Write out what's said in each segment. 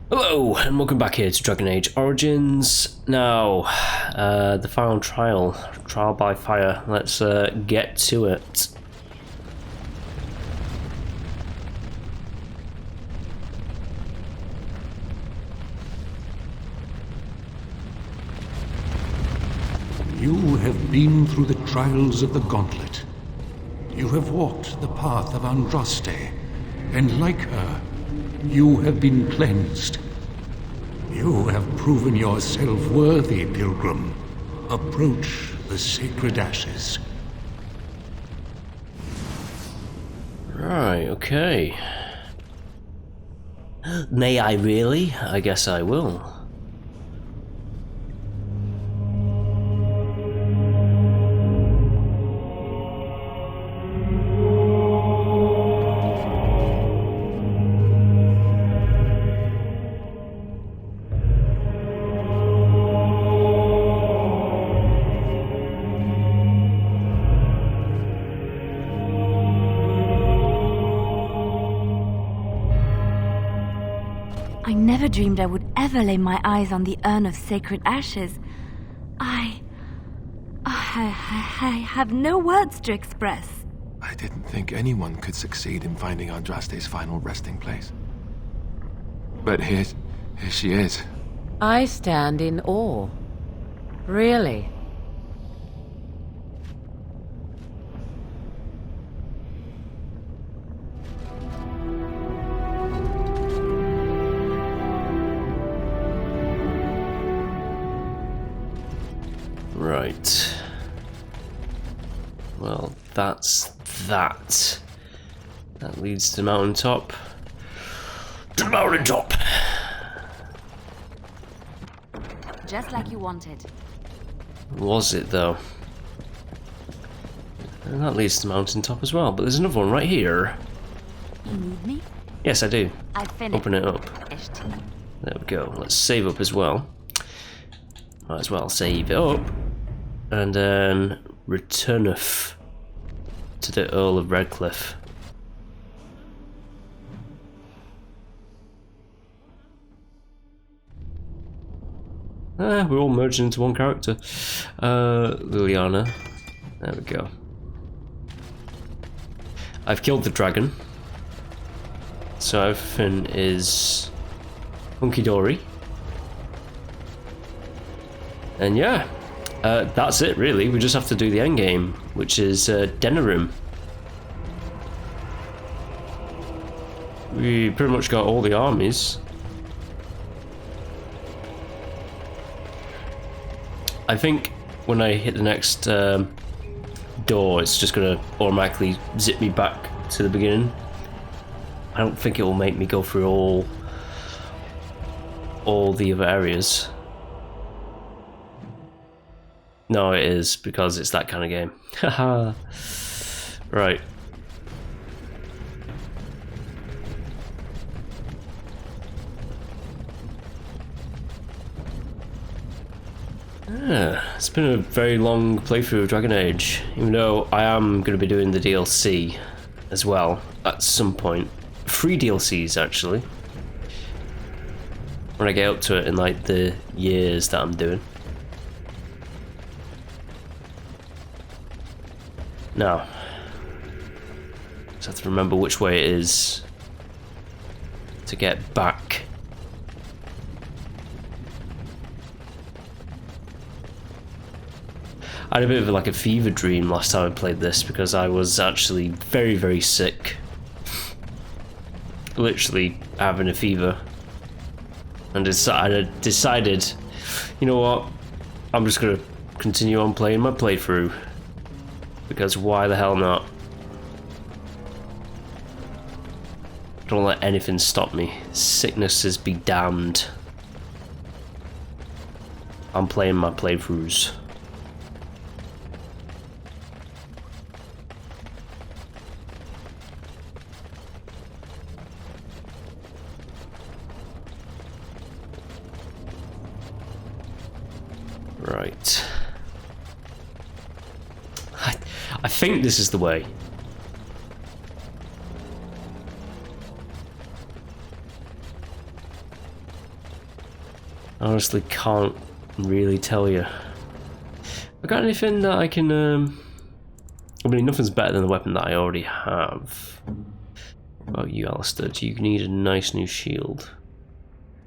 Hello, and welcome back here to Dragon Age Origins. Now, the final trial by fire. Let's get to it. You have been through the trials of the Gauntlet. You have walked the path of Andraste, and like her, you have been cleansed. You have proven yourself worthy, pilgrim. Approach the sacred ashes. Right, okay. May I really? I guess I will. I never dreamed I would ever lay my eyes on the urn of sacred ashes. I have no words to express. I didn't think anyone could succeed in finding Andraste's final resting place. But here she is. I stand in awe. Really? Right. Well, that's that. That leads to the mountaintop. To the mountaintop! Just like you wanted. Was it, though? And that leads to the mountaintop as well, but there's another one right here. You need me? Yes, I do. I finished. Open it up. There we go. Let's save up as well. Might as well save it up. And then returneth to the Earl of Redcliffe. We're all merged into one character. Liliana. There we go. I've killed the dragon. So everything is hunky-dory. And yeah, that's it really. We just have to do the end game, which is Denerim. We pretty much got all the armies. I think when I hit the next door, it's just gonna automatically zip me back to the beginning. I don't think it will make me go through all the other areas. No, it is, because it's that kind of game. Haha. Right. It's been a very long playthrough of Dragon Age, even though I am going to be doing the DLC as well at some point. 3 DLCs actually. When I get up to it in like the years that I'm doing. Now, just have to remember which way it is to get back. I had a bit of like a fever dream last time I played this because I was actually very, very sick. Literally having a fever. And I decided, you know what, I'm just going to continue on playing my playthrough. Because why the hell not? Don't let anything stop me. Sicknesses be damned. I'm playing my playthroughs. Right. I think this is the way. honestly can't really tell you. I got anything that I can, I mean, nothing's better than the weapon that I already have. What about you, Alistair? Do you need a nice new shield?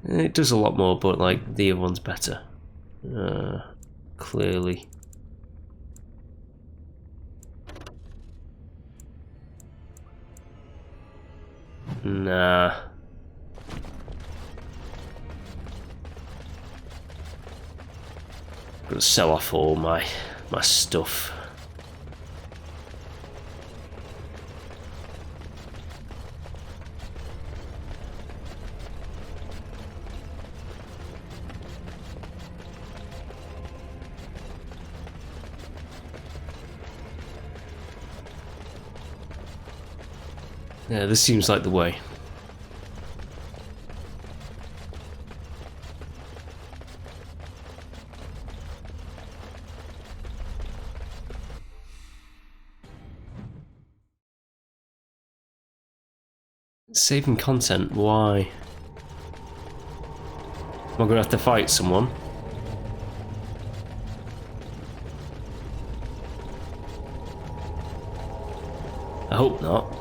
It does a lot more, but like the other one's better. Clearly. Nah. Gotta sell off all my stuff. Yeah, this seems like the way. Saving content, why? Am I gonna have to fight someone? I hope not.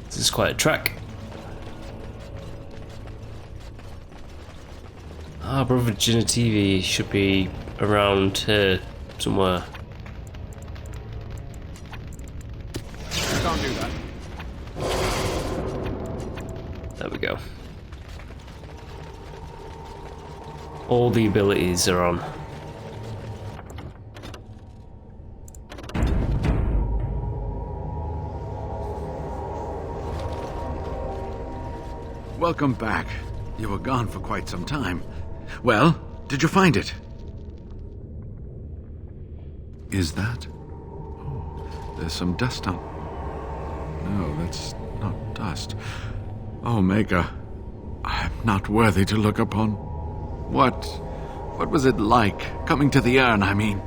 This is quite a trek. Ah, Brother TV should be around here somewhere. Can't do that. There we go. All the abilities are on. Welcome back. You were gone for quite some time. Well, did you find it? Is that? Oh, there's some dust on... No, that's not dust. Oh, Maker, I am not worthy to look upon. What was it like, coming to the urn, I mean?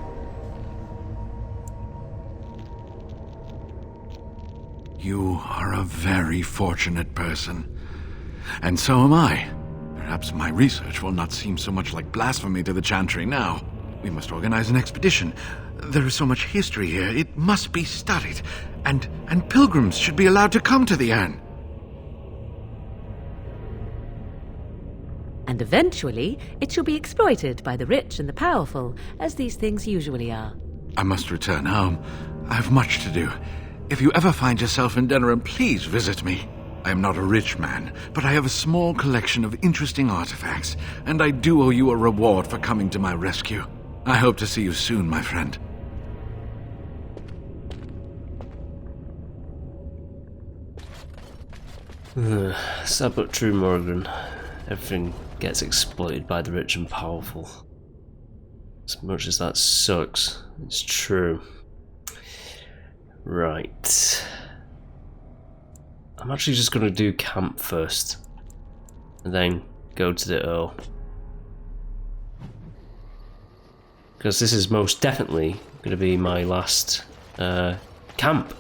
You are a very fortunate person. And so am I. Perhaps my research will not seem so much like blasphemy to the Chantry now. We must organize an expedition. There is so much history here, it must be studied. And pilgrims should be allowed to come to the urn. And eventually, it shall be exploited by the rich and the powerful, as these things usually are. I must return home. I have much to do. If you ever find yourself in Denerim, please visit me. I am not a rich man, but I have a small collection of interesting artifacts, and I do owe you a reward for coming to my rescue. I hope to see you soon, my friend. Sad but true, Morgan. Everything gets exploited by the rich and powerful. As much as that sucks, it's true. Right. I'm actually just going to do camp first, and then go to the Earl. Because this is most definitely going to be my last camp.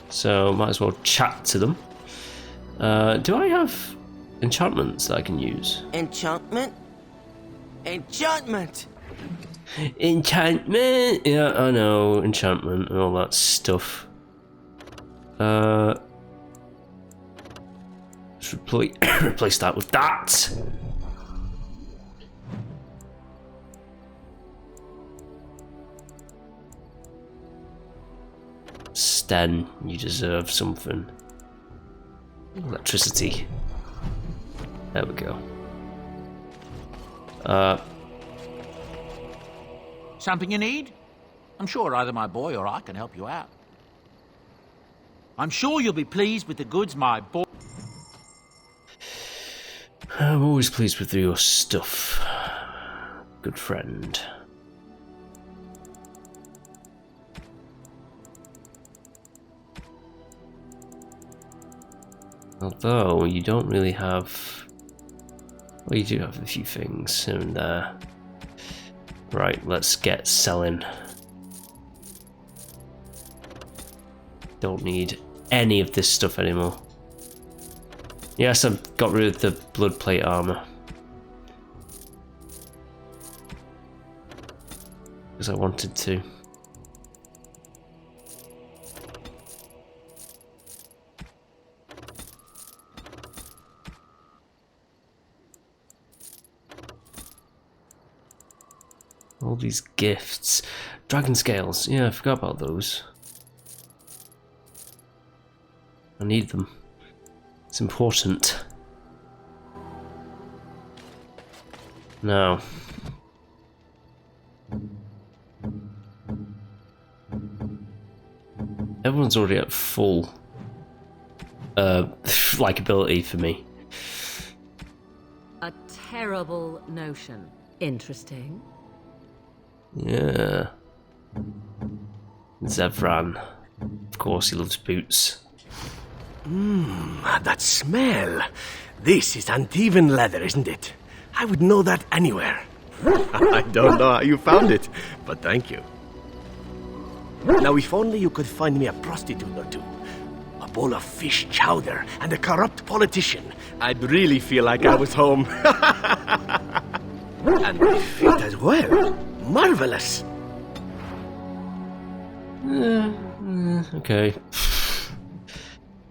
So might as well chat to them. Do I have enchantments that I can use? Enchantment? Enchantment! Enchantment! Yeah, I know, enchantment and all that stuff. Let's replace that with that! Sten, you deserve something. Electricity. There we go. Something you need? I'm sure either my boy or I can help you out. I'm sure you'll be pleased with the goods my boy... I'm always pleased with your stuff, good friend. Although you don't really have... Well, you do have a few things here and there. Right, let's get selling. Don't need any of this stuff anymore. Yes, I've got rid of the blood plate armor. Because I wanted to. All these gifts. Dragon scales. Yeah, I forgot about those. I need them. It's important. Now. Everyone's already at full likability for me. A terrible notion. Interesting. Yeah. Zevran. Of course, he loves boots. That smell. This is uneven leather, isn't it? I would know that anywhere. I don't know how you found it, but thank you. Now, if only you could find me a prostitute or two, a bowl of fish chowder, and a corrupt politician, I'd really feel like I was home. And they fit as well. Marvelous. Okay.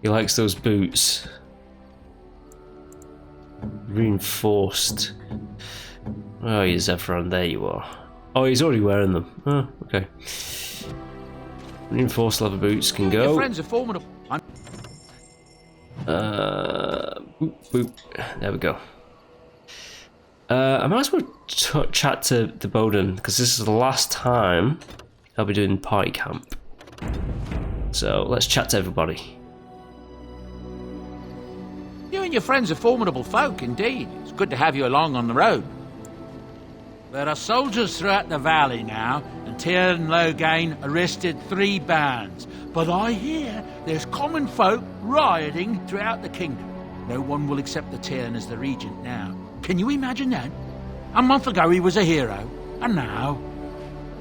He likes those boots. Reinforced. Oh, you're Zevran, there you are. Oh, he's already wearing them. Oh, okay. Reinforced leather boots can go. Your friends are formidable. Boop, boop. There we go. I might as well chat to Bowden, because this is the last time I'll be doing party camp. So let's chat to everybody. You and your friends are formidable folk, indeed. It's good to have you along on the road. There are soldiers throughout the valley now, and Tyr and Loghain arrested 3 bands. But I hear there's common folk rioting throughout the kingdom. No one will accept the Tyrn as the regent now. Can you imagine that? A month ago he was a hero, and now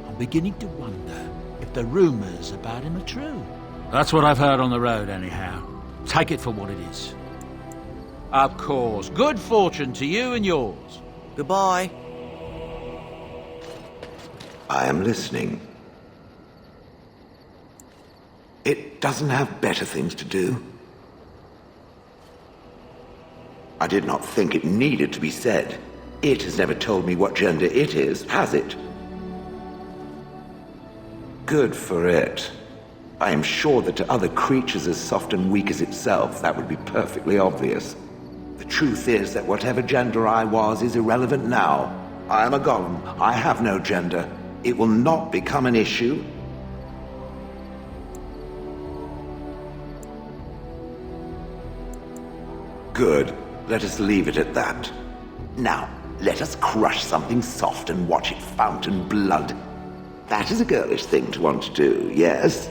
I'm beginning to wonder if the rumours about him are true. That's what I've heard on the road, anyhow. Take it for what it is. Of course. Good fortune to you and yours. Goodbye. I am listening. It doesn't have better things to do. I did not think it needed to be said. It has never told me what gender it is, has it? Good for it. I am sure that to other creatures as soft and weak as itself, that would be perfectly obvious. The truth is that whatever gender I was is irrelevant now. I am a golem. I have no gender. It will not become an issue. Good. Let us leave it at that. Now, let us crush something soft and watch it fountain blood. That is a girlish thing to want to do, yes?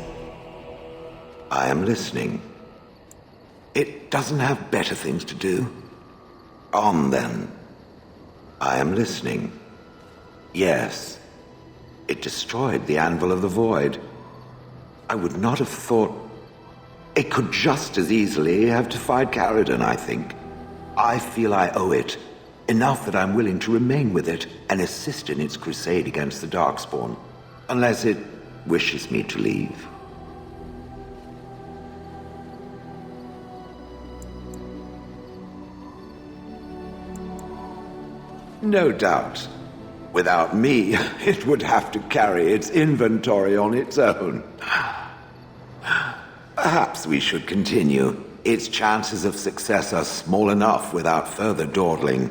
I am listening. It doesn't have better things to do. On, then. I am listening. Yes. It destroyed the Anvil of the Void. I would not have thought... It could just as easily have defied Caridon, I think. I feel I owe it. Enough that I'm willing to remain with it and assist in its crusade against the Darkspawn. Unless it wishes me to leave. No doubt. Without me, it would have to carry its inventory on its own. Perhaps we should continue. Its chances of success are small enough without further dawdling.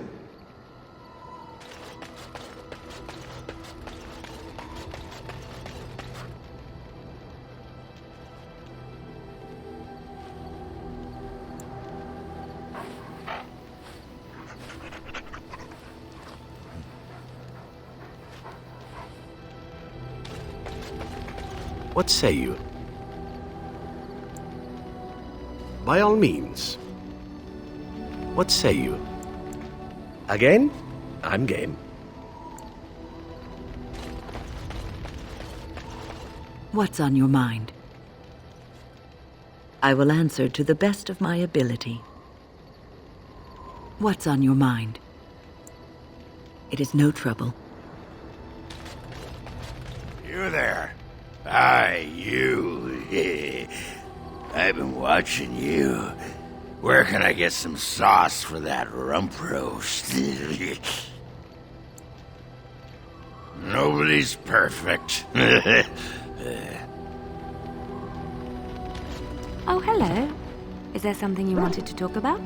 What say you? By all means. What say you? Again? I'm game. What's on your mind? I will answer to the best of my ability. What's on your mind? It is no trouble. You there. Aye, you. I've been watching you. Where can I get some sauce for that rump roast? Nobody's perfect. Oh, hello. Is there something you wanted to talk about?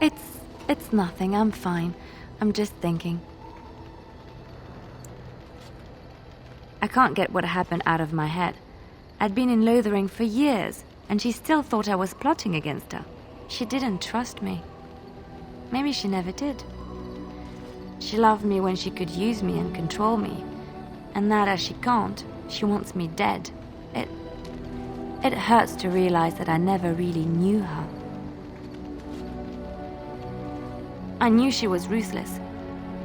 It's nothing. I'm fine. I'm just thinking. I can't get what happened out of my head. I'd been in Lothering for years, and she still thought I was plotting against her. She didn't trust me. Maybe she never did. She loved me when she could use me and control me. And now that she can't, she wants me dead. It hurts to realize that I never really knew her. I knew she was ruthless,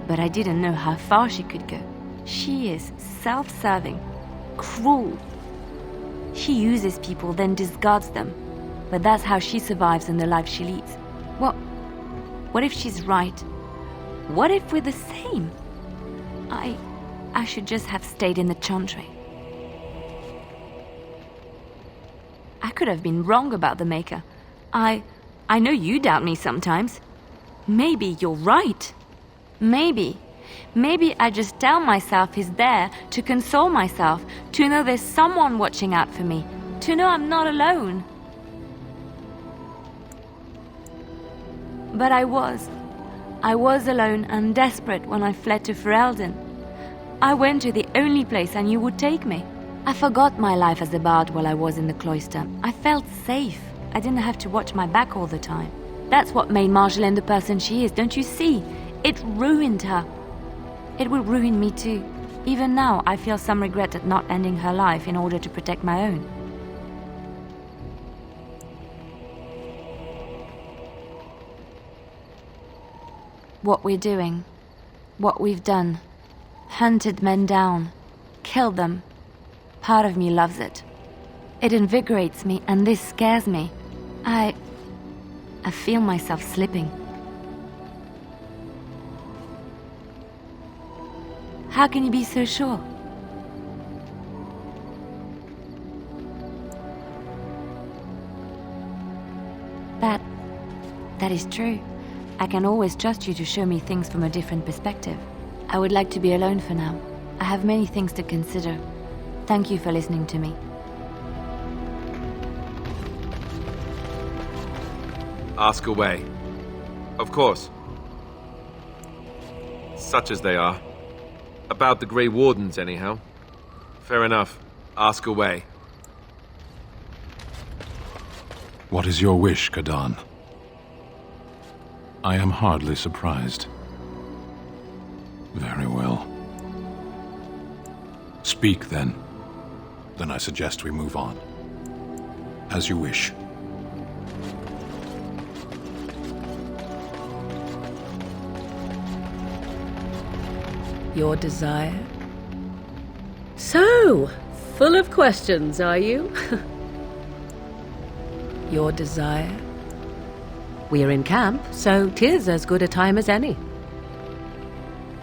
but I didn't know how far she could go. She is self-serving, cruel. She uses people, then discards them. But that's how she survives in the life she leads. What if she's right? What if we're the same? I should just have stayed in the Chantry. I could have been wrong about the Maker. I know you doubt me sometimes. Maybe you're right. Maybe I just tell myself he's there to console myself, to know there's someone watching out for me, to know I'm not alone. But I was alone and desperate when I fled to Ferelden. I went to the only place I knew would take me. I forgot my life as a bard while I was in the cloister. I felt safe. I didn't have to watch my back all the time. That's what made Marjolaine the person she is, don't you see? It ruined her. It will ruin me too. Even now, I feel some regret at not ending her life in order to protect my own. What we're doing, what we've done, hunted men down, killed them. Part of me loves it. It invigorates me, and this scares me. I feel myself slipping. How can you be so sure? That is true. I can always trust you to show me things from a different perspective. I would like to be alone for now. I have many things to consider. Thank you for listening to me. Ask away. Of course. Such as they are. About the Grey Wardens, anyhow. Fair enough. Ask away. What is your wish, Kadan? I am hardly surprised. Very well. Speak, then. Then I suggest we move on. As you wish. Your desire? So, full of questions, are you? Your desire? We're in camp, so 'tis as good a time as any.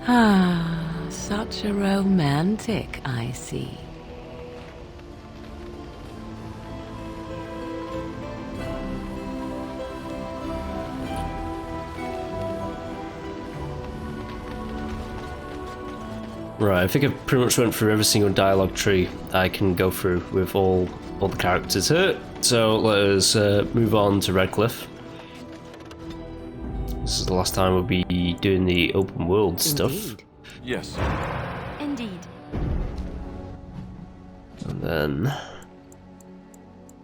Ah, such a romantic, I see. Right, I think I've pretty much went through every single dialogue tree I can go through with all the characters here. So let us move on to Redcliffe. This is the last time we'll be doing the open world stuff. Indeed. Yes. Indeed. And then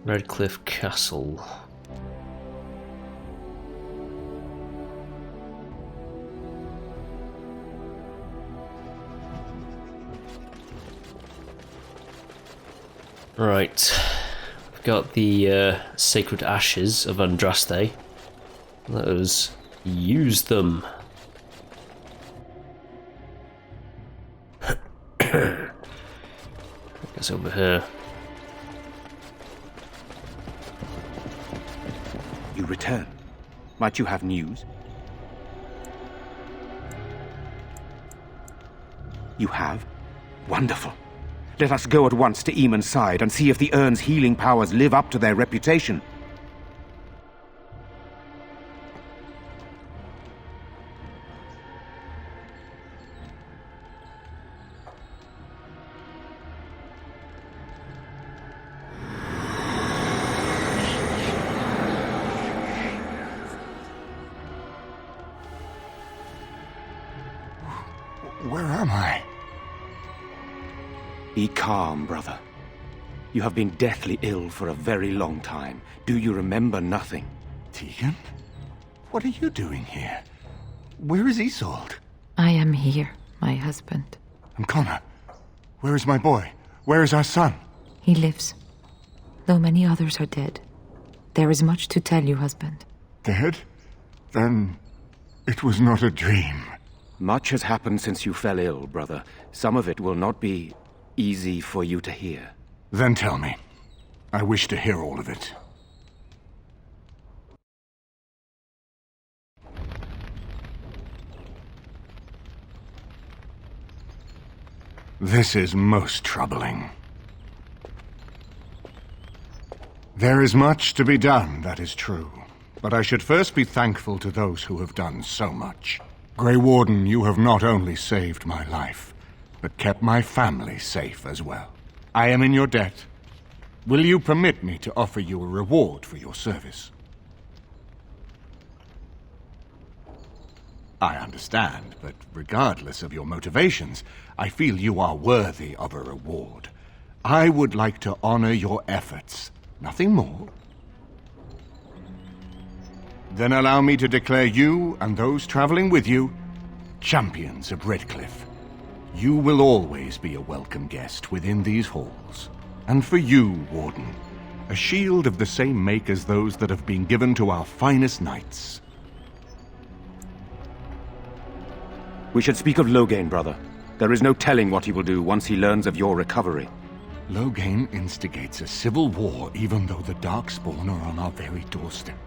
Redcliffe Castle. Right. We've got the sacred ashes of Andraste. Let us use them. I guess over here. You return. Might you have news? You have? Wonderful. Let us go at once to Eamon's side and see if the urn's healing powers live up to their reputation. Where am I? Be calm, brother. You have been deathly ill for a very long time. Do you remember nothing? Tegan? What are you doing here? Where is Isolde? I am here, my husband. And Connor? Where is my boy? Where is our son? He lives, though many others are dead. There is much to tell you, husband. Dead? Then it was not a dream. Much has happened since you fell ill, brother. Some of it will not be easy for you to hear. Then tell me. I wish to hear all of it. This is most troubling. There is much to be done, that is true. But I should first be thankful to those who have done so much. Grey Warden, you have not only saved my life, but kept my family safe as well. I am in your debt. Will you permit me to offer you a reward for your service? I understand, but regardless of your motivations, I feel you are worthy of a reward. I would like to honor your efforts, nothing more. Then allow me to declare you and those traveling with you champions of Redcliffe. You will always be a welcome guest within these halls. And for you, Warden, a shield of the same make as those that have been given to our finest knights. We should speak of Loghain, brother. There is no telling what he will do once he learns of your recovery. Loghain instigates a civil war even though the Darkspawn are on our very doorstep.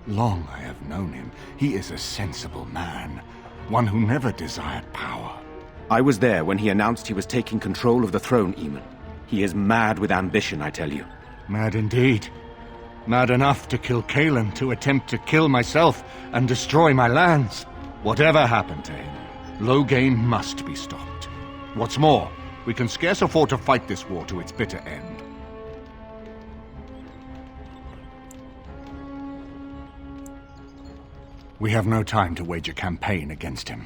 Long I have known him. He is a sensible man, one who never desired power. I was there when he announced he was taking control of the throne, Eamon. He is mad with ambition, I tell you. Mad indeed. Mad enough to kill Kaelin, to attempt to kill myself and destroy my lands. Whatever happened to him, Loghain must be stopped. What's more, we can scarce afford to fight this war to its bitter end. We have no time to wage a campaign against him.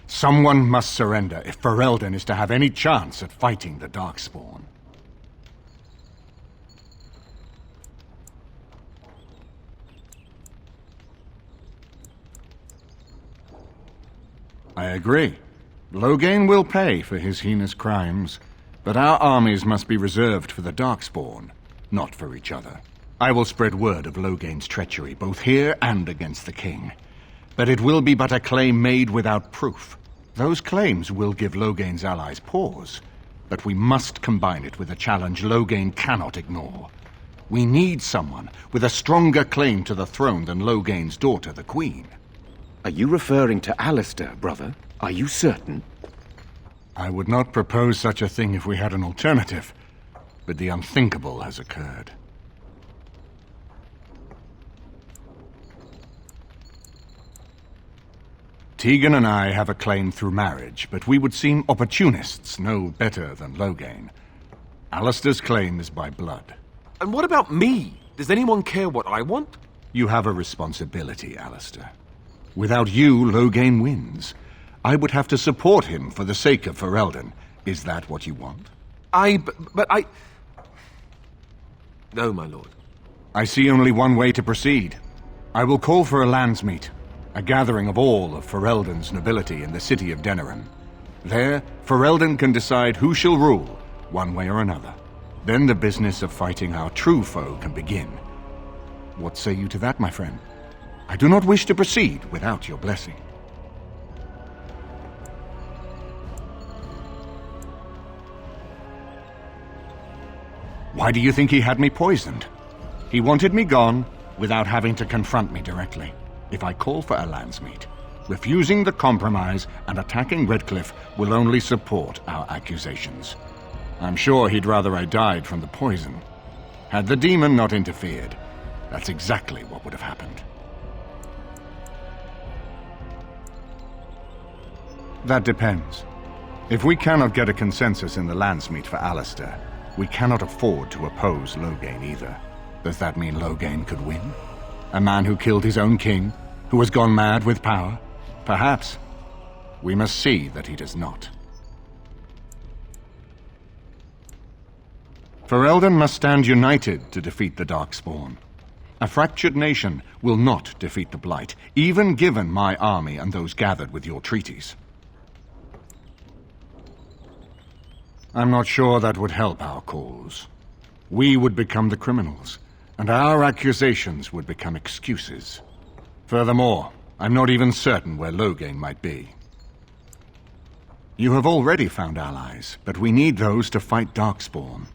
Someone must surrender if Ferelden is to have any chance at fighting the Darkspawn. I agree. Loghain will pay for his heinous crimes, but our armies must be reserved for the Darkspawn, not for each other. I will spread word of Loghain's treachery, both here and against the king. But it will be but a claim made without proof. Those claims will give Loghain's allies pause, but we must combine it with a challenge Loghain cannot ignore. We need someone with a stronger claim to the throne than Loghain's daughter, the Queen. Are you referring to Alistair, brother? Are you certain? I would not propose such a thing if we had an alternative, but the unthinkable has occurred. Tegan and I have a claim through marriage, but we would seem opportunists no better than Loghain. Alistair's claim is by blood. And what about me? Does anyone care what I want? You have a responsibility, Alistair. Without you, Loghain wins. I would have to support him for the sake of Ferelden. Is that what you want? But I... No, my lord. I see only one way to proceed. I will call for a landsmeet. A gathering of all of Ferelden's nobility in the city of Denerim. There, Ferelden can decide who shall rule, one way or another. Then the business of fighting our true foe can begin. What say you to that, my friend? I do not wish to proceed without your blessing. Why do you think he had me poisoned? He wanted me gone without having to confront me directly. If I call for a landsmeet, refusing the compromise and attacking Redcliffe will only support our accusations. I'm sure he'd rather I died from the poison. Had the demon not interfered, that's exactly what would have happened. That depends. If we cannot get a consensus in the landsmeet for Alistair, we cannot afford to oppose Loghain either. Does that mean Loghain could win? A man who killed his own king, who has gone mad with power? Perhaps. We must see that he does not. Ferelden must stand united to defeat the Darkspawn. A fractured nation will not defeat the Blight, even given my army and those gathered with your treaties. I'm not sure that would help our cause. We would become the criminals, and our accusations would become excuses. Furthermore, I'm not even certain where Loghain might be. You have already found allies, but we need those to fight Darkspawn.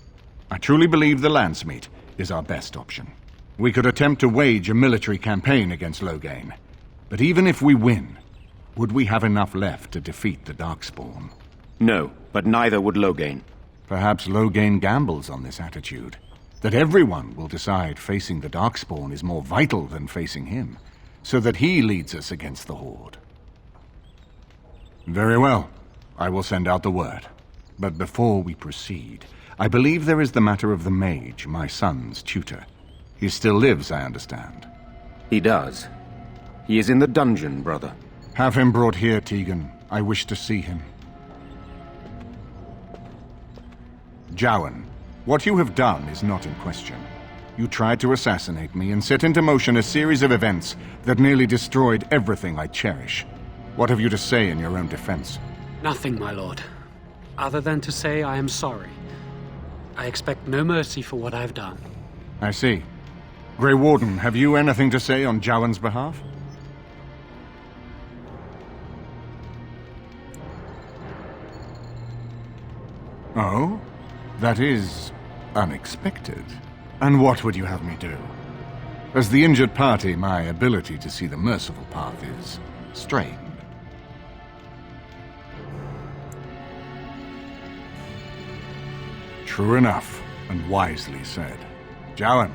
I truly believe the landsmeet is our best option. We could attempt to wage a military campaign against Loghain, but even if we win, would we have enough left to defeat the Darkspawn? No, but neither would Loghain. Perhaps Loghain gambles on this attitude, that everyone will decide facing the Darkspawn is more vital than facing him, so that he leads us against the Horde. Very well. I will send out the word. But before we proceed, I believe there is the matter of the mage, my son's tutor. He still lives, I understand. He does. He is in the dungeon, brother. Have him brought here, Tegan. I wish to see him. Jowan, what you have done is not in question. You tried to assassinate me and set into motion a series of events that nearly destroyed everything I cherish. What have you to say in your own defense? Nothing, my lord. Other than to say I am sorry. I expect no mercy for what I've done. I see. Grey Warden, have you anything to say on Jowan's behalf? Oh? That is unexpected. And what would you have me do? As the injured party, my ability to see the merciful path is strained. True enough, and wisely said. Jowan,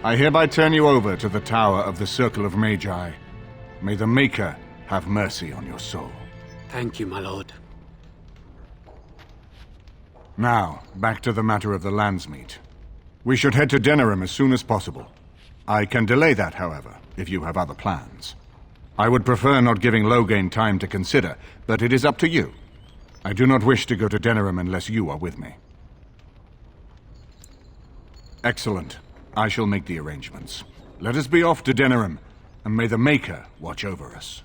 I hereby turn you over to the Tower of the Circle of Magi. May the Maker have mercy on your soul. Thank you, my lord. Now, back to the matter of the landsmeet. We should head to Denerim as soon as possible. I can delay that, however, if you have other plans. I would prefer not giving Loghain time to consider, but it is up to you. I do not wish to go to Denerim unless you are with me. Excellent. I shall make the arrangements. Let us be off to Denerim, and may the Maker watch over us.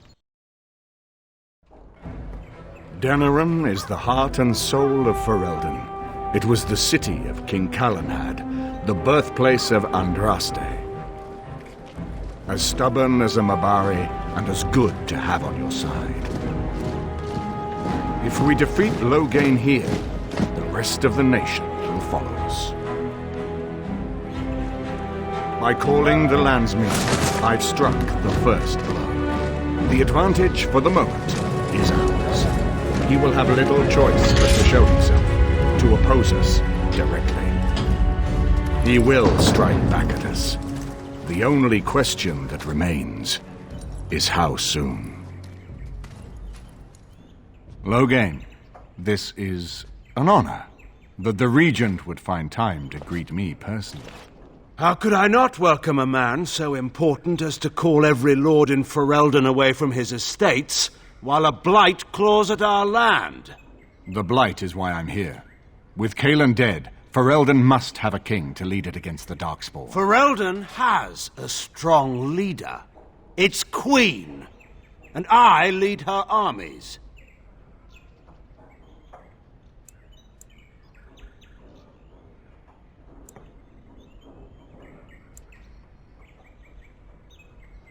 Denerim is the heart and soul of Ferelden. It was the city of King Calanhad, the birthplace of Andraste. As stubborn as a Mabari, and as good to have on your side. If we defeat Loghain here, the rest of the nation will follow us. By calling the landsmeet, I've struck the first blow. The advantage, for the moment, is ours. He will have little choice but to show himself, to oppose us directly. He will strike back at us. The only question that remains is how soon. Loghain, this is an honor, that the Regent would find time to greet me personally. How could I not welcome a man so important as to call every lord in Ferelden away from his estates, while a blight claws at our land? The blight is why I'm here. With Caelan dead, Ferelden must have a king to lead it against the Darkspawn. Ferelden has a strong leader. Its queen. And I lead her armies.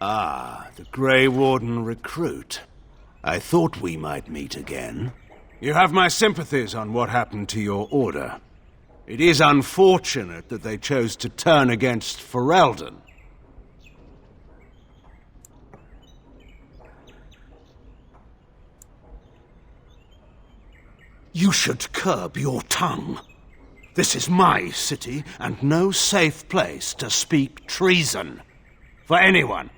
Ah, the Grey Warden recruit. I thought we might meet again. You have my sympathies on what happened to your order. It is unfortunate that they chose to turn against Ferelden. You should curb your tongue. This is my city, and no safe place to speak treason. For anyone.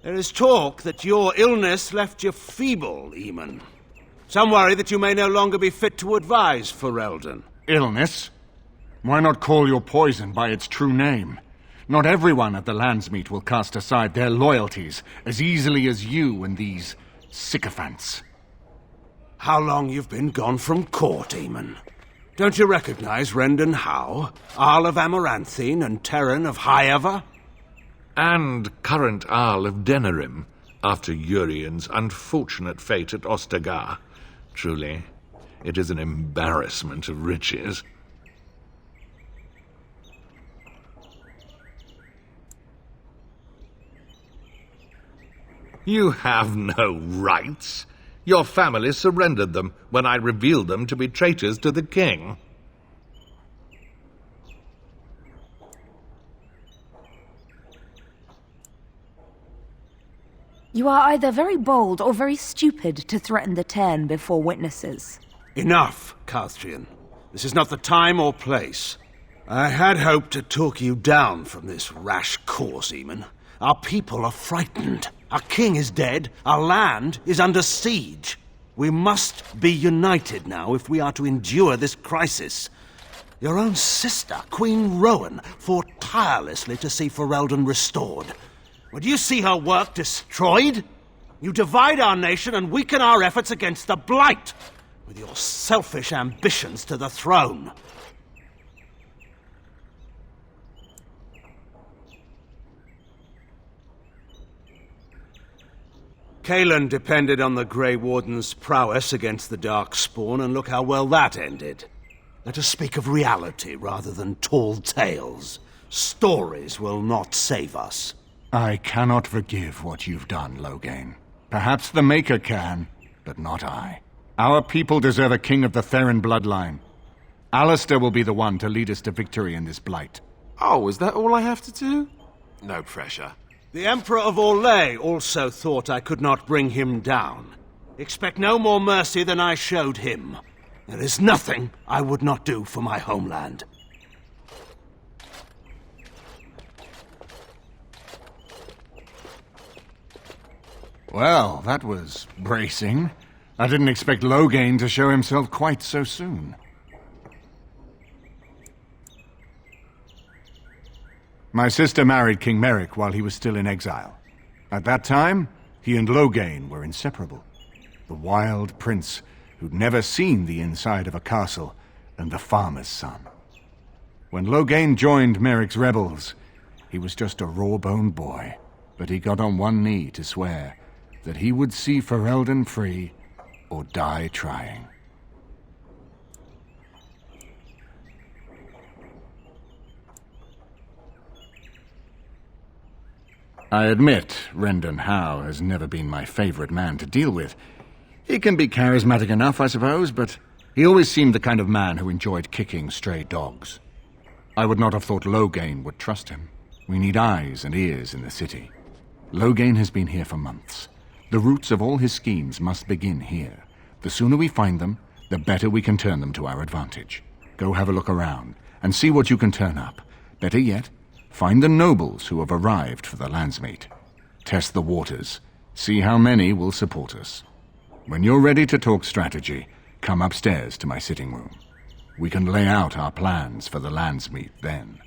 There is talk that your illness left you feeble, Inon. Some worry that you may no longer be fit to advise Ferelden. Illness? Why not call your poison by its true name? Not everyone at the Landsmeet will cast aside their loyalties as easily as you and these sycophants. How long you've been gone from court, Inon? Don't you recognize Rendon Howe, Arl of Amaranthine, and Terran of Highever? And current Arl of Denerim, after Urian's unfortunate fate at Ostagar. Truly, it is an embarrassment of riches. You have no rights. Your family surrendered them when I revealed them to be traitors to the king. You are either very bold or very stupid to threaten the Tern before witnesses. Enough, Calthrian. This is not the time or place. I had hoped to talk you down from this rash course, Inon. Our people are frightened. Our king is dead. Our land is under siege. We must be united now if we are to endure this crisis. Your own sister, Queen Rowan, fought tirelessly to see Ferelden restored. Would you see her work destroyed? You divide our nation and weaken our efforts against the Blight, with your selfish ambitions to the throne. Caelan depended on the Grey Warden's prowess against the Darkspawn, and look how well that ended. Let us speak of reality rather than tall tales. Stories will not save us. I cannot forgive what you've done, Loghain. Perhaps the Maker can, but not I. Our people deserve a king of the Theron bloodline. Alistair will be the one to lead us to victory in this blight. Oh, is that all I have to do? No pressure. The Emperor of Orlais also thought I could not bring him down. Expect no more mercy than I showed him. There is nothing I would not do for my homeland. Well, that was bracing. I didn't expect Loghain to show himself quite so soon. My sister married King Merrick while he was still in exile. At that time, he and Loghain were inseparable. The wild prince who'd never seen the inside of a castle and the farmer's son. When Loghain joined Merrick's rebels, he was just a raw-boned boy, but he got on one knee to swear that he would see Ferelden free or die trying. I admit Rendon Howe has never been my favorite man to deal with. He can be charismatic enough, I suppose, but he always seemed the kind of man who enjoyed kicking stray dogs. I would not have thought Loghain would trust him. We need eyes and ears in the city. Loghain has been here for months. The roots of all his schemes must begin here. The sooner we find them, the better we can turn them to our advantage. Go have a look around and see what you can turn up. Better yet, find the nobles who have arrived for the Landsmeet. Test the waters. See how many will support us. When you're ready to talk strategy, come upstairs to my sitting room. We can lay out our plans for the Landsmeet then.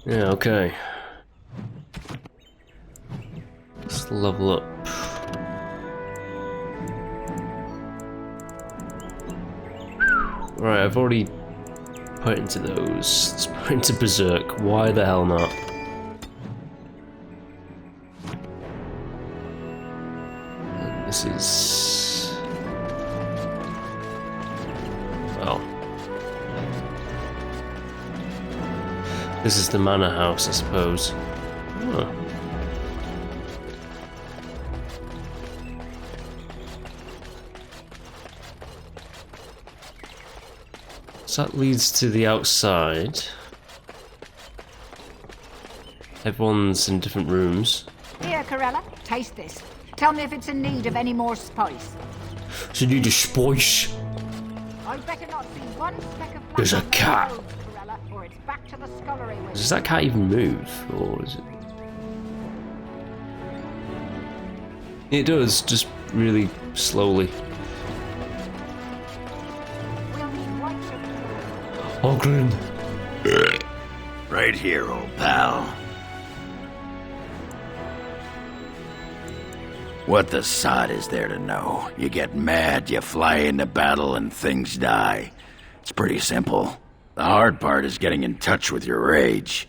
Yeah, okay. Let's level up. Right, I've already put into those. Let's put into Berserk. Why the hell not? And this is... well, This is the manor house, I suppose. Oh. So that leads to the outside. Everyone's in different rooms. Here, Corella, taste this. Tell me if it's in need of any more spice. So you need a spice. I'd better not see one speck of black. There's a cat. Corella, or it's back to the scullery with Does that cat even move, or is it? It does, just really slowly. Ogren. Right here, old pal. What the sod is there to know? You get mad, you fly into battle, and things die. It's pretty simple. The hard part is getting in touch with your rage.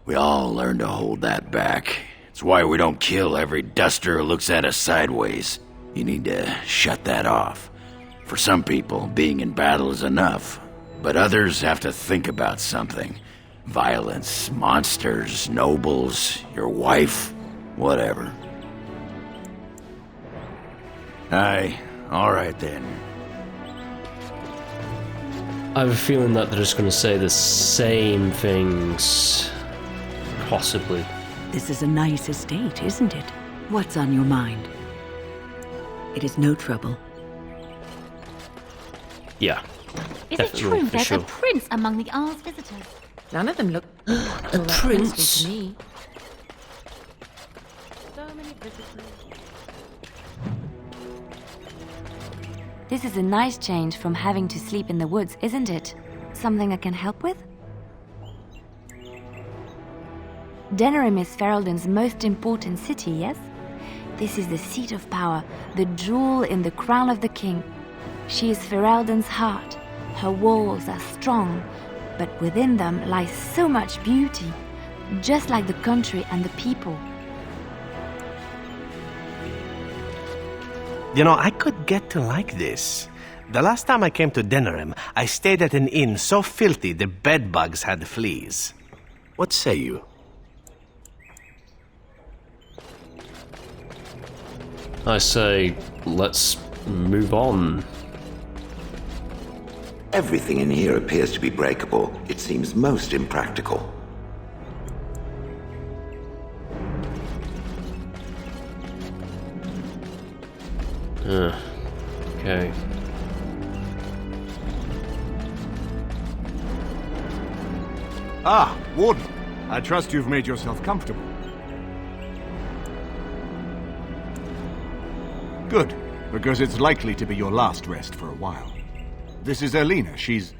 We all learn to hold that back. It's why we don't kill every duster who looks at us sideways. You need to shut that off. For some people, being in battle is enough. But others have to think about something. Violence, monsters, nobles, your wife, whatever. Aye, alright then. I have a feeling that they're just going to say the same things. Possibly. This is a nice estate, isn't it? What's on your mind? It is no trouble. Yeah. Is it true there's a prince among the Arl's visitors? None of them look a prince to me. So many visitors. This is a nice change from having to sleep in the woods, isn't it? Something I can help with? Denerim is Ferelden's most important city, yes? This is the seat of power, the jewel in the crown of the king. She is Ferelden's heart. Her walls are strong, but within them lies so much beauty, just like the country and the people. You know, I could get to like this. The last time I came to Denerim, I stayed at an inn so filthy the bedbugs had fleas. What say you? I say, let's move on. Everything in here appears to be breakable. It seems most impractical. Okay. Ah, Warden. I trust you've made yourself comfortable. Good, because it's likely to be your last rest for a while. This is Elena. She's...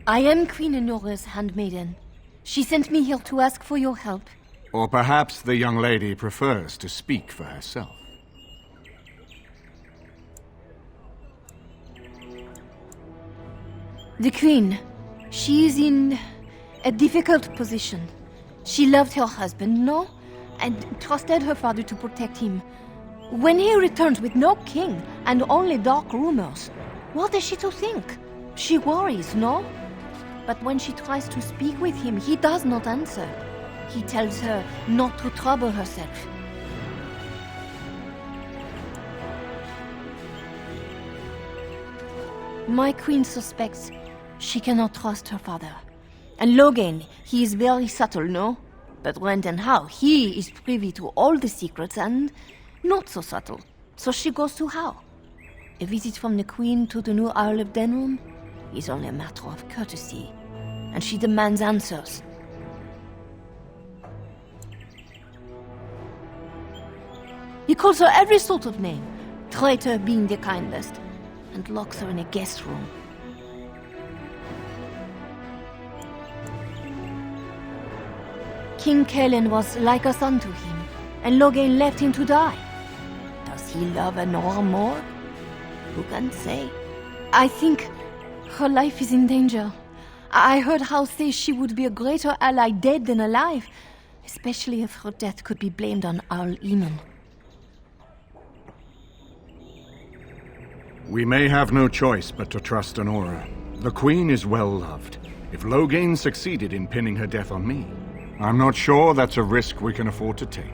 I am Queen Enora's handmaiden. She sent me here to ask for your help. Or perhaps the young lady prefers to speak for herself. The Queen. She is in a difficult position. She loved her husband, no? And trusted her father to protect him. When he returns with no king and only dark rumors, what is she to think? She worries, no? But when she tries to speak with him, he does not answer. He tells her not to trouble herself. My queen suspects she cannot trust her father. And Logain, he is very subtle, no? But when and how, he is privy to all the secrets and not so subtle. So she goes to how? A visit from the queen to the new Isle of Denerim is only a matter of courtesy. And she demands answers. He calls her every sort of name, traitor being the kindest, and locks her in a guest room. King Kalen was like a son to him, and Logain left him to die. Does he love Enora more? Who can say? I think her life is in danger. I heard Hal say she would be a greater ally dead than alive, especially if her death could be blamed on Arl Inon. We may have no choice but to trust Enora. The Queen is well loved. If Logain succeeded in pinning her death on me, I'm not sure that's a risk we can afford to take.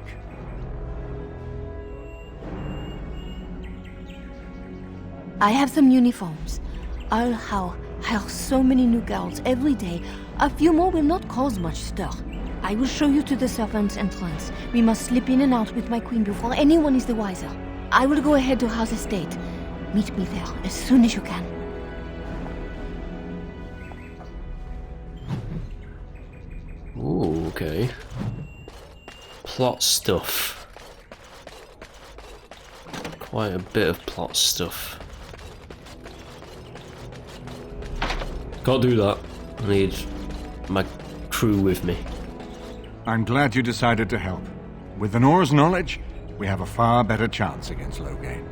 I have some uniforms. I'll hire so many new girls every day. A few more will not cause much stir. I will show you to the servants' entrance. We must slip in and out with my queen before anyone is the wiser. I will go ahead to House Estate. Meet me there as soon as you can. Ooh, okay. Plot stuff. Quite a bit of plot stuff. Can't do that. I need my crew with me. I'm glad you decided to help. With the Nor's knowledge, we have a far better chance against Loghain.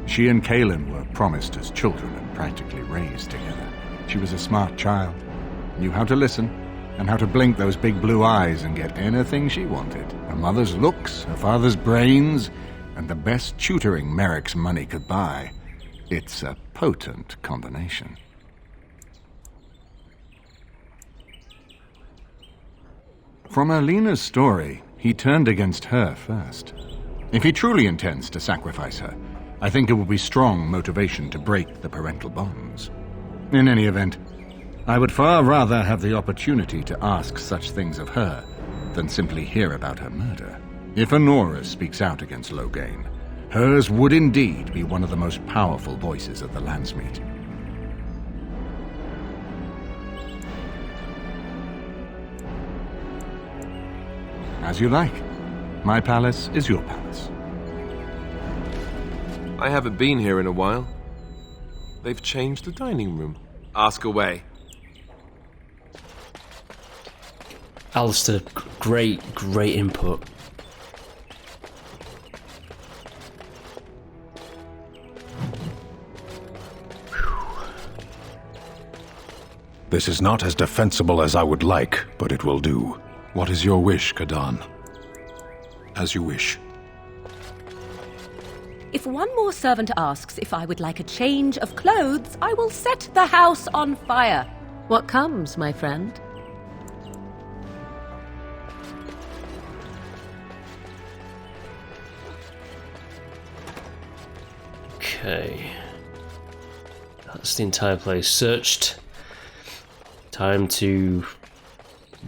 She and Kaelin were promised as children and practically raised together. She was a smart child, knew how to listen, and how to blink those big blue eyes and get anything she wanted. Her mother's looks, her father's brains, and the best tutoring Merrick's money could buy. It's a potent combination. From Alina's story, he turned against her first. If he truly intends to sacrifice her, I think it will be strong motivation to break the parental bonds. In any event, I would far rather have the opportunity to ask such things of her than simply hear about her murder. If Honora speaks out against Loghain, hers would indeed be one of the most powerful voices at the Landsmeet. As you like. My palace is your palace. I haven't been here in a while. They've changed the dining room. Ask away. Alistair, great input. This is not as defensible as I would like, but it will do. What is your wish, Kadan? As you wish. If one more servant asks if I would like a change of clothes, I will set the house on fire. What comes, my friend? Okay. That's the entire place searched. Time to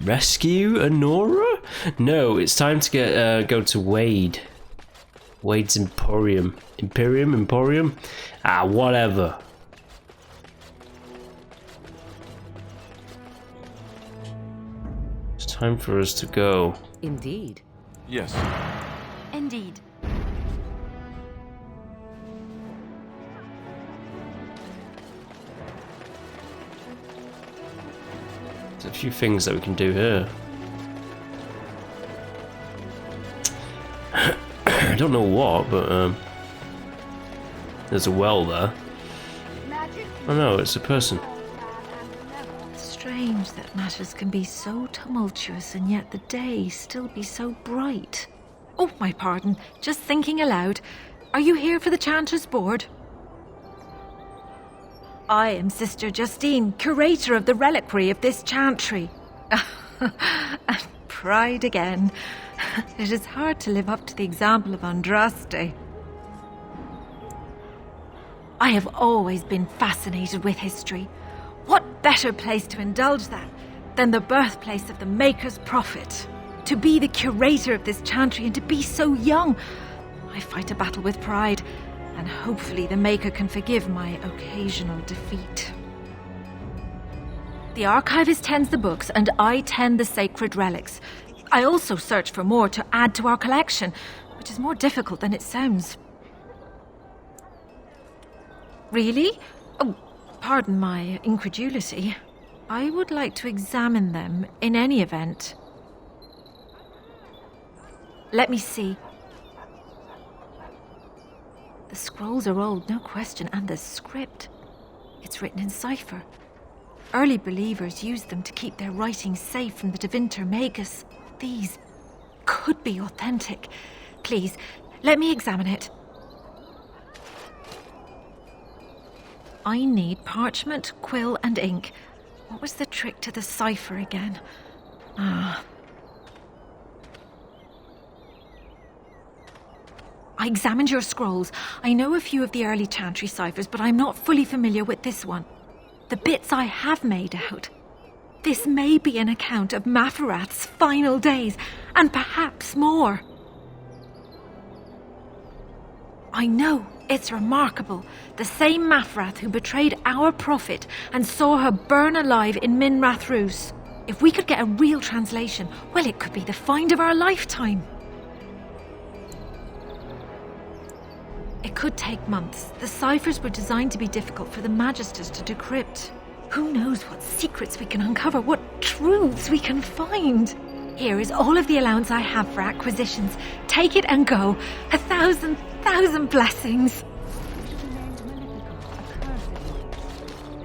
rescue Honora? No, it's time to go to Wade. Wade's Emporium. Emporium? Ah, whatever. It's time for us to go. Indeed. Yes. Indeed. There's a few things that we can do here. I don't know what, but there's a well there. Oh no, it's a person. Strange that matters can be so tumultuous and yet the day still be so bright. Oh, my pardon. Just thinking aloud. Are you here for the Chanter's Board? I am Sister Justine, curator of the reliquary of this chantry. And pride again. It is hard to live up to the example of Andraste. I have always been fascinated with history. What better place to indulge that than the birthplace of the Maker's prophet? To be the curator of this chantry and to be so young. I fight a battle with pride, and hopefully the Maker can forgive my occasional defeat. The archivist tends the books, and I tend the sacred relics. I also search for more to add to our collection, which is more difficult than it sounds. Really? Oh, pardon my incredulity. I would like to examine them in any event. Let me see. The scrolls are old, no question, and the script. It's written in cipher. Early believers used them to keep their writings safe from the Neverwinter magus. These could be authentic. Please, let me examine it. I need parchment, quill, and ink. What was the trick to the cipher again? I examined your scrolls. I know a few of the early Chantry ciphers, but I'm not fully familiar with this one. The bits I have made out. This may be an account of Maferath's final days, and perhaps more. I know, it's remarkable. The same Maferath who betrayed our prophet and saw her burn alive in Minrath Rus. If we could get a real translation, well, it could be the find of our lifetime. It could take months. The ciphers were designed to be difficult for the Magisters to decrypt. Who knows what secrets we can uncover, what truths we can find. Here is all of the allowance I have for acquisitions. Take it and go. 1,000 blessings.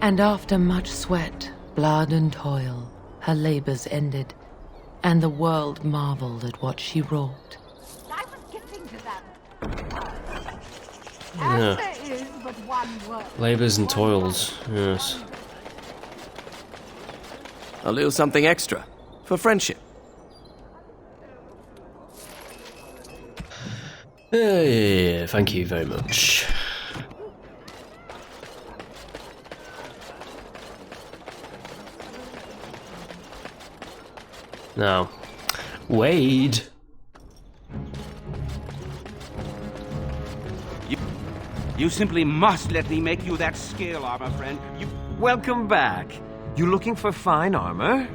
And after much sweat, blood and toil, her labors ended, and the world marveled at what she wrought. I was getting to that. Yeah. There is but one word. Labours and toils, yes. A little something extra. For friendship. Yeah, thank you very much. Now, Wade. You simply must let me make you that scale armor, friend. Welcome back. You looking for fine armor?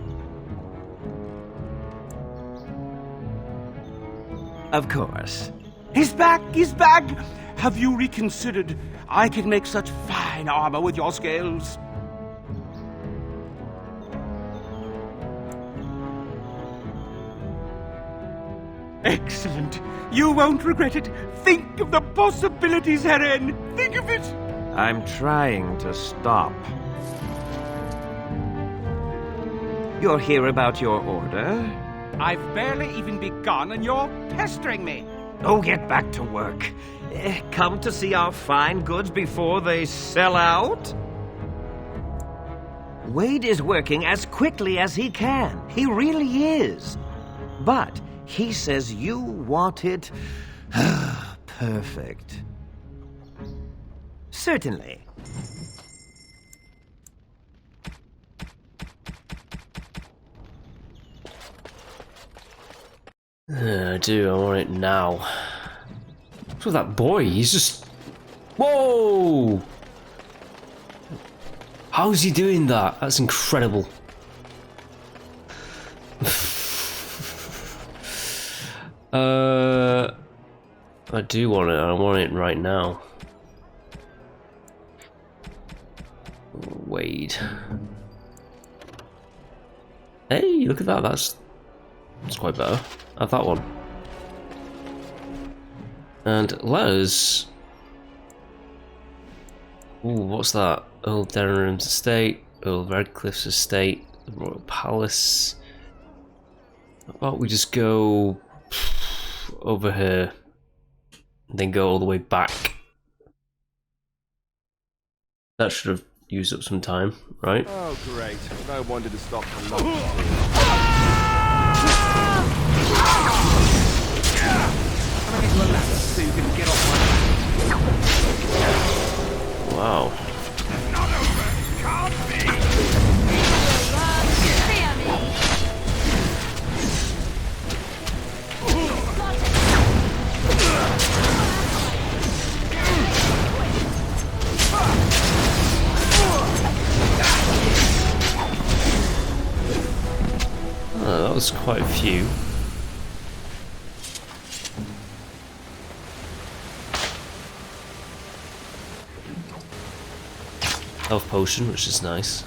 Of course. He's back! He's back! Have you reconsidered? I can make such fine armor with your scales. Excellent. You won't regret it. Think of the possibilities, Heren. Think of it. I'm trying to stop. You're here about your order? I've barely even begun and you're pestering me. Oh, get back to work. Come to see our fine goods before they sell out? Wade is working as quickly as he can. He really is. But he says you want it perfect. Certainly. I do, I want it now. What's with that boy? He's just... Whoa! How's he doing that? That's incredible. I do want it. I want it right now. Wade. Hey, look at that. That's quite better. Have that one. And letters. Ooh, what's that? Earl Denram's estate, Earl Redcliffe's estate, the Royal Palace. How about we just go over here and then go all the way back? That should have used up some time, right? Oh, great. No wonder to stop for long. So you can get off my... Wow. Oh, that was quite a few. Health potion, which is nice.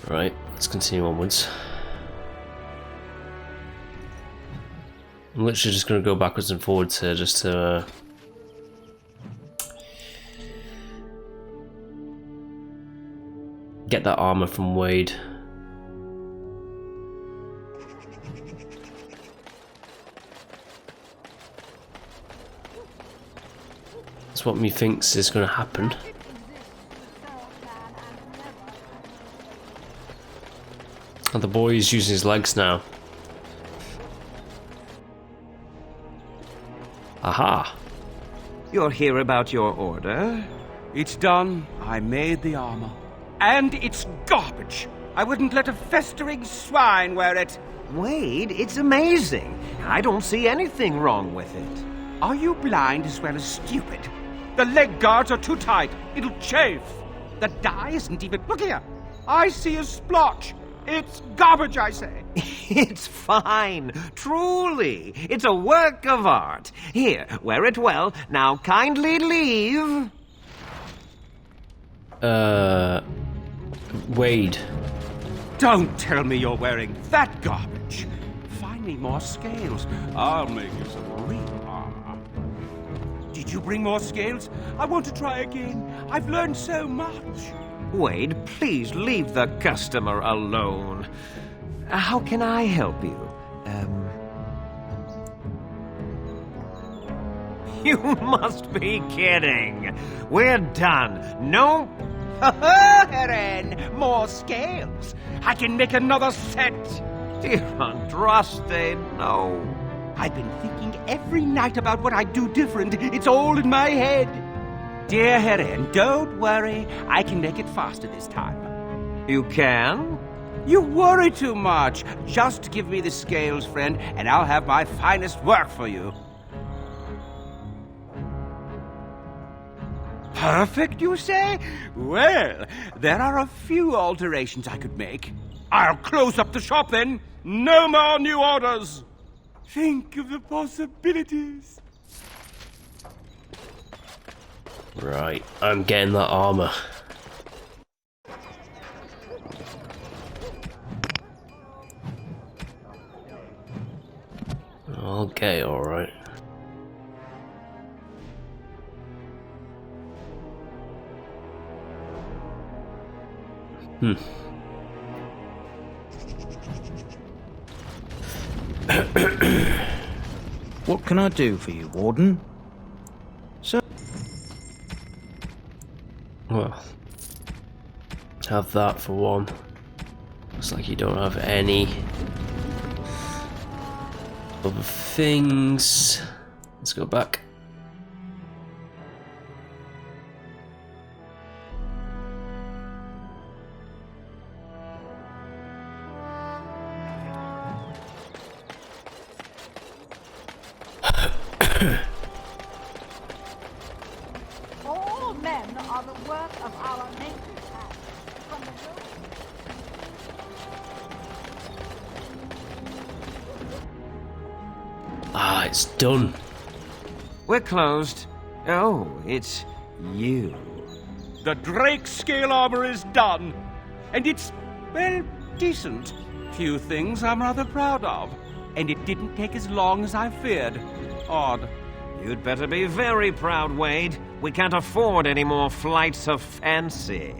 Right, let's continue onwards. I'm literally just going to go backwards and forwards here just to get that armor from Wade. That's what me thinks is going to happen. And the boy is using his legs now. Aha! You're here about your order? It's done. I made the armor. And it's garbage. I wouldn't let a festering swine wear it. Wade, it's amazing. I don't see anything wrong with it. Are you blind as well as stupid? The leg guards are too tight. It'll chafe. The dye isn't even... Look here. I see a splotch. It's garbage, I say. It's fine. Truly. It's a work of art. Here, wear it well. Now kindly leave. Wade. Don't tell me you're wearing that garbage. Find me more scales. I'll make you some real armor. Did you bring more scales? I want to try again. I've learned so much. Wade, please leave the customer alone. How can I help you? You must be kidding. We're done. No. Heren, more scales. I can make another set. Dear Andraste, no. I've been thinking every night about what I'd do different. It's all in my head. Dear Heren, don't worry. I can make it faster this time. You can? You worry too much. Just give me the scales, friend, and I'll have my finest work for you. Perfect, you say? Well, there are a few alterations I could make. I'll close up the shop then. No more new orders. Think of the possibilities. Right, I'm getting that armor. Okay, alright. What can I do for you, Warden? So, well, have that for one. Looks like you don't have any other things. Let's go back. All men are the work of our maker's hand. From the Ah, it's done. We're closed. Oh, it's you. The Drake scale armor is done. And it's, well, decent. Few things I'm rather proud of. And it didn't take as long as I feared. Odd. You'd better be very proud, Wade. We can't afford any more flights of fancy.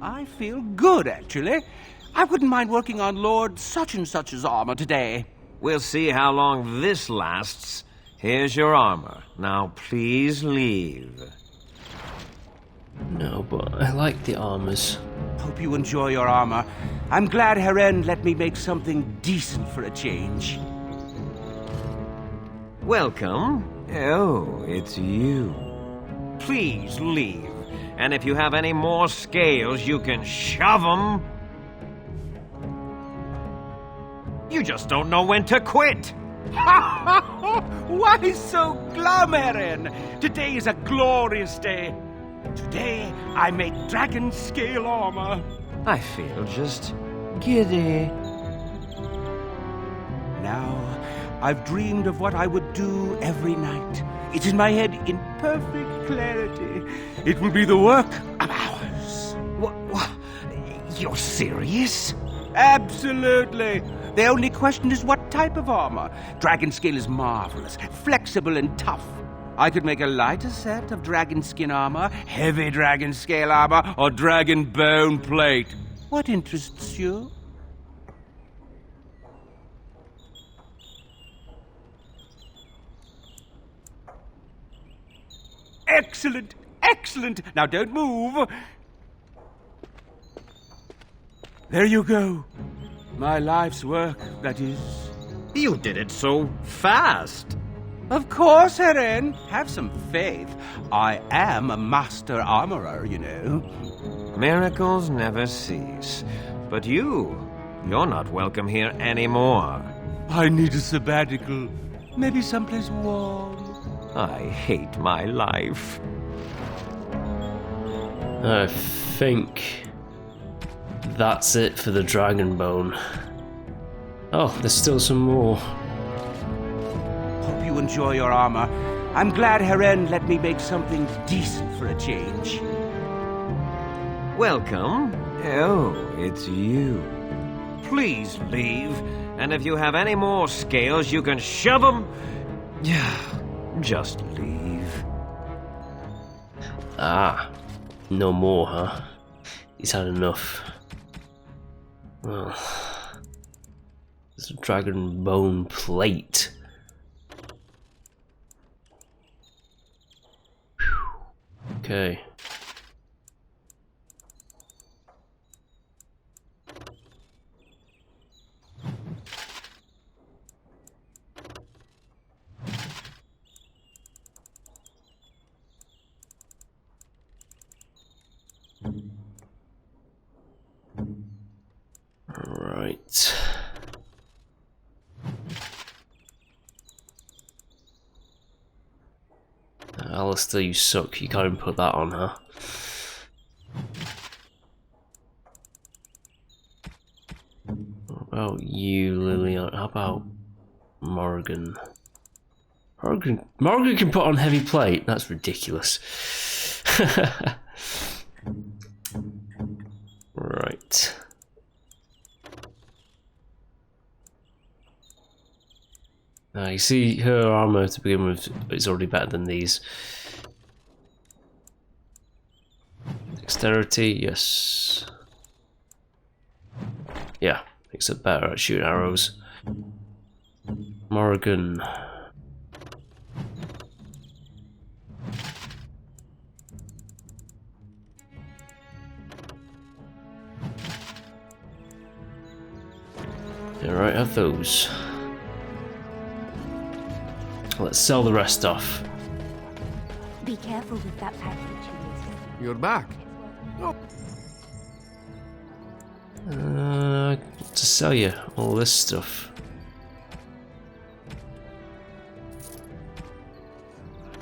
I feel good, actually. I wouldn't mind working on Lord such-and-such's armor today. We'll see how long this lasts. Here's your armor. Now please leave. No, but I like the armors. Hope you enjoy your armor. I'm glad Heren let me make something decent for a change. Welcome. Oh, it's you. Please leave. And if you have any more scales, you can shove them. You just don't know when to quit. Why so glum, Heren? Today is a glorious day. Today, I make dragon scale armor. I feel just giddy. Now, I've dreamed of what I would do every night. It's in my head in perfect clarity. It will be the work of hours. What? You're serious? Absolutely. The only question is what type of armor. Dragon scale is marvelous, flexible and tough. I could make a lighter set of dragon skin armor, heavy dragon scale armor, or dragon bone plate. What interests you? Excellent! Excellent! Now don't move! There you go. My life's work, that is. You did it so fast. Of course, Heren. Have some faith. I am a master armorer, you know. Miracles never cease. But you're not welcome here anymore. I need a sabbatical. Maybe someplace warm. I hate my life. I think that's it for the dragon bone. Oh, there's still some more. Hope you enjoy your armor. I'm glad Heren let me make something decent for a change. Welcome. Oh, it's you. Please leave. And if you have any more scales, you can shove them. Yeah, just leave. Ah, no more, huh? He's had enough. Well, there's a dragon bone plate. Whew. Okay. Right. Alistair, you suck. You can't even put that on, huh? What about you, Lilian? How about Morrigan? Morrigan can put on heavy plate? That's ridiculous. Right. You see her armor to begin with is already better than these. Dexterity, yes. Yeah, makes it better at shooting arrows. Morrigan. Alright, have those. Let's sell the rest off. Be careful with that package. You're back. Oh. To sell you all this stuff.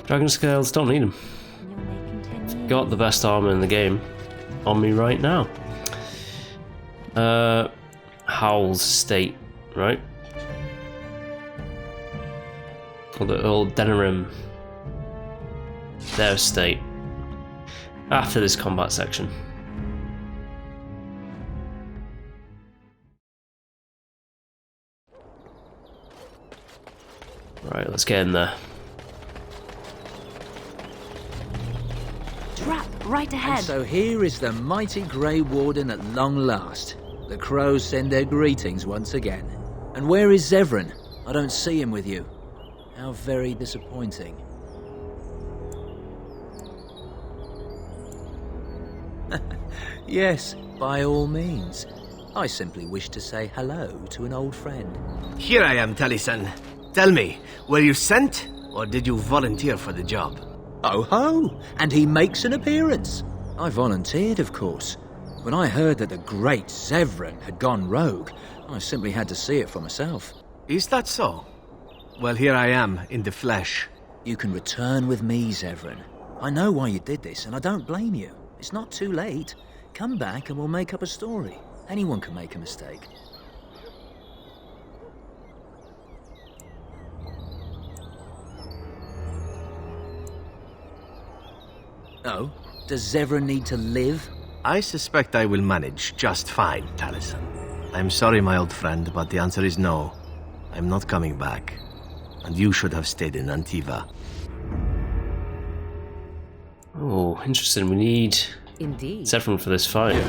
Dragon scales, don't need them. Got the best armor in the game on me right now. Howl's estate, right? Or the old Denerim, their estate. After this combat section. Right, let's get in there. Trap right ahead. And so here is the mighty Grey Warden at long last. The crows send their greetings once again. And where is Zevran? I don't see him with you. How very disappointing. Yes, by all means. I simply wish to say hello to an old friend. Here I am, Taliesin. Tell me, were you sent, or did you volunteer for the job? Oh ho! And he makes an appearance. I volunteered, of course. When I heard that the great Zevran had gone rogue, I simply had to see it for myself. Is that so? Well, here I am, in the flesh. You can return with me, Zevran. I know why you did this, and I don't blame you. It's not too late. Come back and we'll make up a story. Anyone can make a mistake. Oh? Does Zevran need to live? I suspect I will manage just fine, Taliesin. I'm sorry, my old friend, but the answer is no. I'm not coming back. And you should have stayed in Antiva. Oh, interesting. We need Indeed. Zevran for this fight.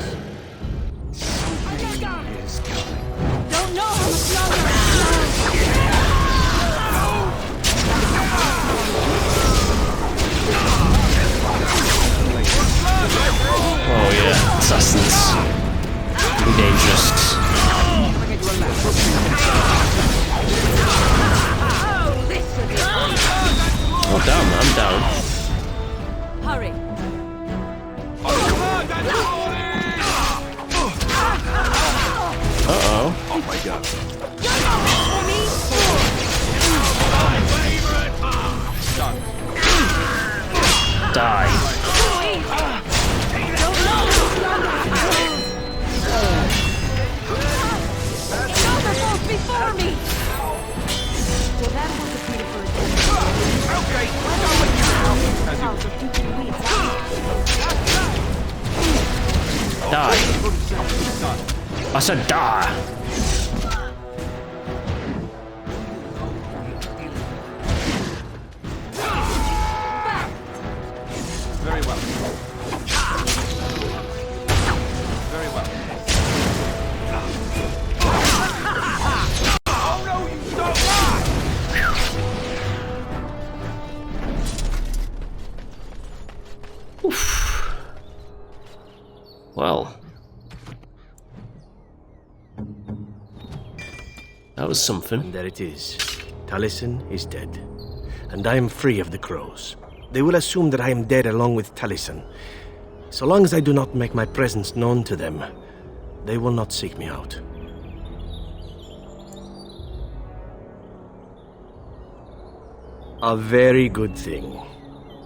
assassins. Be dangerous. Oh, down, I'm down. Hurry. Uh-oh. Oh my god. Die. Before me! Well, that was a beautiful Okay, Die. I said die. Very well. Very well. Oh no, you don't lie! Oof. Well. That was something. And there it is. Taliesin is dead. And I am free of the crows. They will assume that I am dead along with Taliesin. So long as I do not make my presence known to them, they will not seek me out. A very good thing.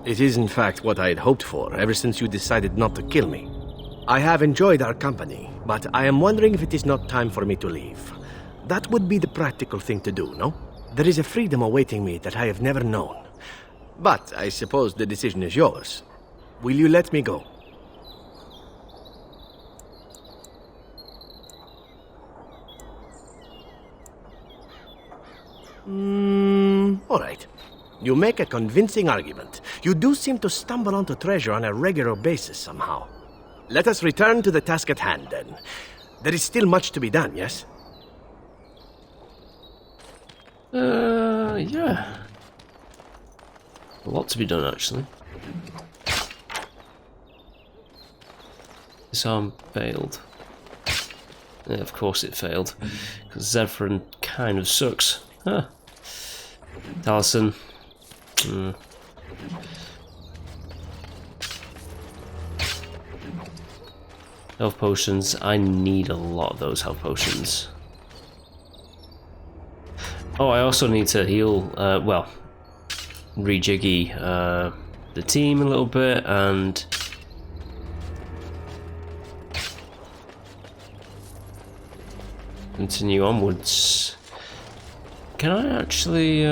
It is in fact what I had hoped for ever since you decided not to kill me. I have enjoyed our company, but I am wondering if it is not time for me to leave. That would be the practical thing to do, no? There is a freedom awaiting me that I have never known. But I suppose the decision is yours. Will you let me go? All right. You make a convincing argument. You do seem to stumble onto treasure on a regular basis somehow. Let us return to the task at hand, then. There is still much to be done, yes? Yeah. A lot to be done, actually. This arm failed. Yeah, of course it failed. Because Zevran kind of sucks. Huh. Taliesin. Health potions. I need a lot of those health potions. Oh, I also need to heal, well, rejiggy the team a little bit and continue onwards. Can I actually,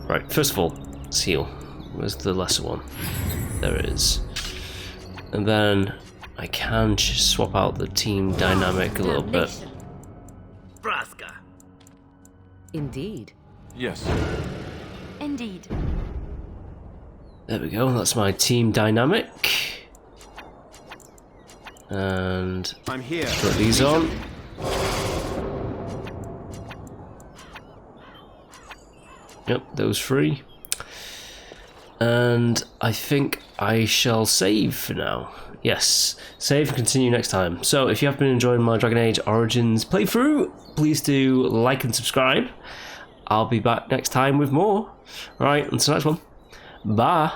right, first of all, let's heal. Where's the lesser one? There it is. And then I can just swap out the team dynamic a little bit. Braska. Indeed. Yes. Indeed. There we go, that's my team dynamic. And I'm here. put these on. Yep, those three. And I think I shall save for now. Yes, save and continue next time. So if you have been enjoying my Dragon Age Origins playthrough, please do like and subscribe. I'll be back next time with more. Alright, until next one. Bye.